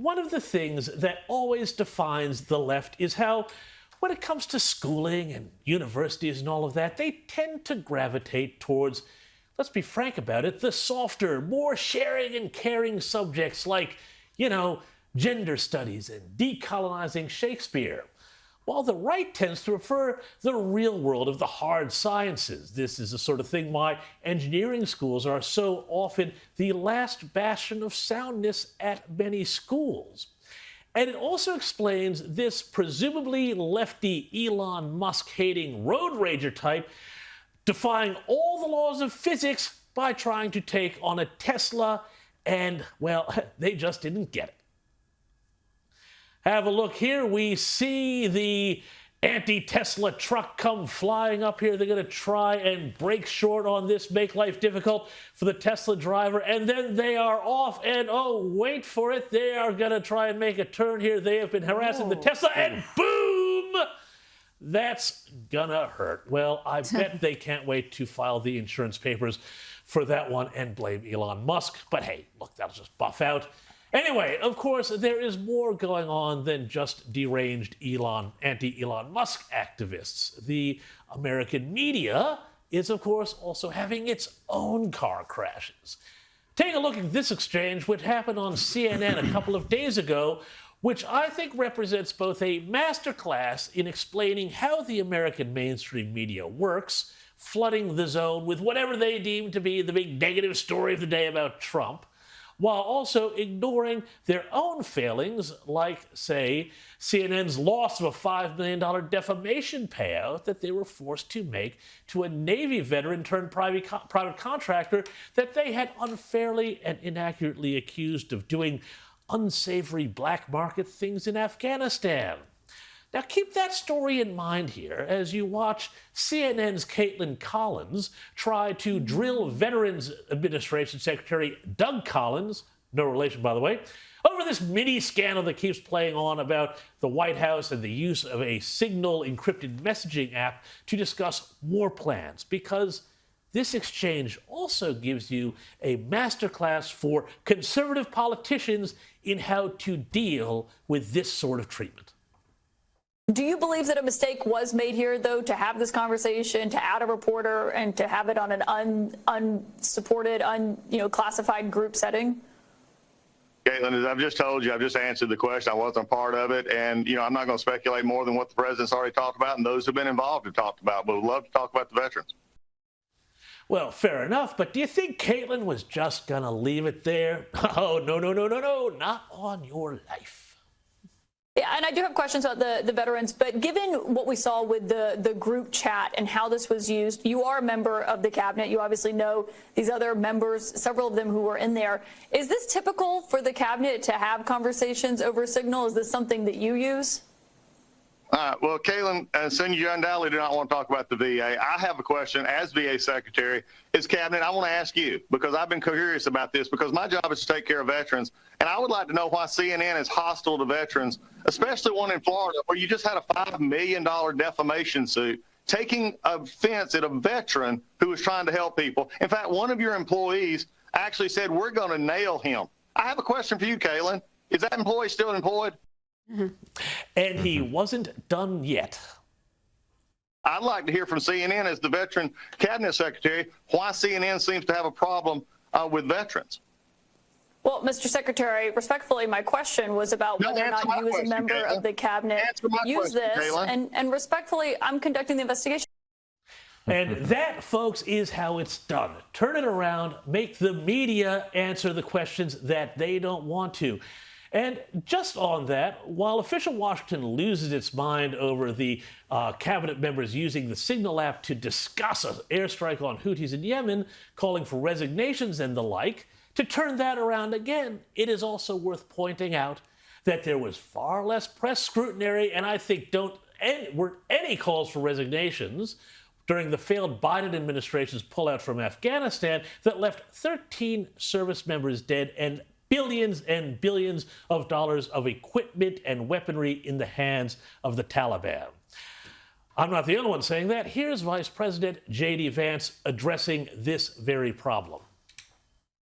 one of the things that always defines the left is how, when it comes to schooling and universities and all of that, they tend to gravitate towards, let's be frank about it, the softer, more sharing and caring subjects like, gender studies and decolonizing Shakespeare, while the right tends to prefer the real world of the hard sciences. This is the sort of thing why engineering schools are so often the last bastion of soundness at many schools. And it also explains this presumably lefty Elon Musk-hating road rager type defying all the laws of physics by trying to take on a Tesla, and, well, they just didn't get it. Have a look here. We see the anti-Tesla truck come flying up here. They're going to try and break short on this, make life difficult for the Tesla driver, and then they are off, and oh, wait for it, they are going to try and make a turn here. They have been harassing the Tesla, and boom! That's gonna hurt. Well, I bet they can't wait to file the insurance papers for that one and blame Elon Musk. But hey, look, that'll just buff out. Anyway, of course, there is more going on than just deranged anti-Elon Musk activists. The American media is, of course, also having its own car crashes. Take a look at this exchange, which happened on CNN a couple of days ago, which I think represents both a masterclass in explaining how the American mainstream media works, flooding the zone with whatever they deem to be the big negative story of the day about Trump, while also ignoring their own failings, like, say, CNN's loss of a $5 million defamation payout that they were forced to make to a Navy veteran turned private contractor that they had unfairly and inaccurately accused of doing unsavory black market things in Afghanistan. Now keep that story in mind here as you watch CNN's Caitlin Collins try to drill Veterans Administration Secretary Doug Collins, no relation by the way, over this mini scandal that keeps playing on about the White House and the use of a Signal encrypted messaging app to discuss war plans, because this exchange also gives you a masterclass for conservative politicians in how to deal with this sort of treatment. Do you believe that a mistake was made here, though, to have this conversation, to add a reporter, and to have it on an unsupported, classified group setting? Caitlin, as I've just told you, I've just answered the question. I wasn't part of it. And, I'm not going to speculate more than what the president's already talked about and those who've been involved have talked about. But we'd love to talk about the veterans. Well, fair enough, but do you think Caitlin was just going to leave it there? Oh, no, not on your life. Yeah, and I do have questions about the veterans, but given what we saw with the group chat and how this was used, you are a member of the cabinet. You obviously know these other members, several of them who were in there. Is this typical for the cabinet to have conversations over Signal? Is this something that you use? Well, Caitlin, since you undoubtedly do not want to talk about the VA, I have a question as VA Secretary. As Cabinet, I want to ask you, because I've been curious about this, because my job is to take care of veterans, and I would like to know why CNN is hostile to veterans, especially one in Florida, where you just had a $5 million defamation suit taking offense at a veteran who was trying to help people. In fact, one of your employees actually said, "We're going to nail him." I have a question for you, Caitlin. Is that employee still employed? Mm-hmm. And he wasn't done yet. I'd like to hear from CNN as the Veteran Cabinet Secretary why CNN seems to have a problem with veterans. Well, Mr. Secretary, respectfully, my question was about whether or not you as a member of the cabinet use this. And respectfully, I'm conducting the investigation. And that, folks, is how it's done. Turn it around, make the media answer the questions that they don't want to. And just on that, while official Washington loses its mind over the cabinet members using the Signal app to discuss an airstrike on Houthis in Yemen, calling for resignations and the like, to turn that around again, it is also worth pointing out that there was far less press scrutiny, and I think weren't any calls for resignations during the failed Biden administration's pullout from Afghanistan that left 13 service members dead and billions of dollars of equipment and weaponry in the hands of the Taliban. I'm not the only one saying that. Here's Vice President J.D. Vance addressing this very problem.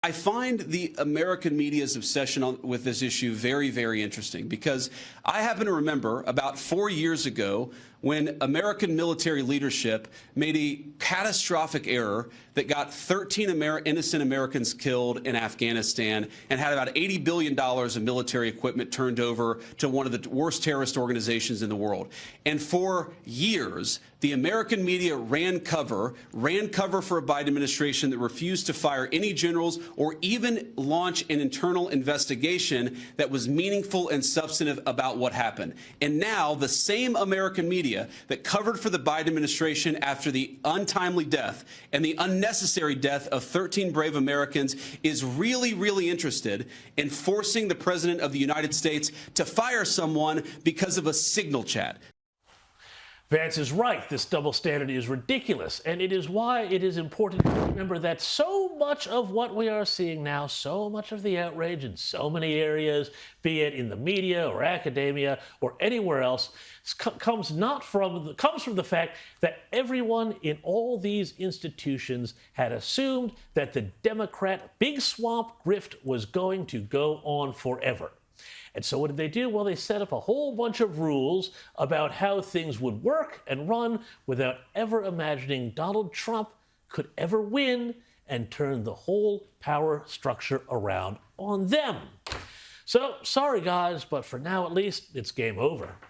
I find the American media's obsession with this issue very, very interesting, because I happen to remember about 4 years ago when American military leadership made a catastrophic error that got 13 innocent Americans killed in Afghanistan and had about $80 billion of military equipment turned over to one of the worst terrorist organizations in the world. And for years, the American media ran cover for a Biden administration that refused to fire any generals or even launch an internal investigation that was meaningful and substantive about what happened. And now the same American media that covered for the Biden administration after the untimely death and the unnecessary death of 13 brave Americans is really, really interested in forcing the President of the United States to fire someone because of a signal chat. Vance is right. This double standard is ridiculous, and it is why it is important to remember that so much of what we are seeing now, so much of the outrage in so many areas, be it in the media or academia or anywhere else, comes from the fact that everyone in all these institutions had assumed that the Democrat big swamp grift was going to go on forever. And so what did they do? Well, they set up a whole bunch of rules about how things would work and run without ever imagining Donald Trump could ever win and turn the whole power structure around on them. So, sorry guys, but for now at least, it's game over.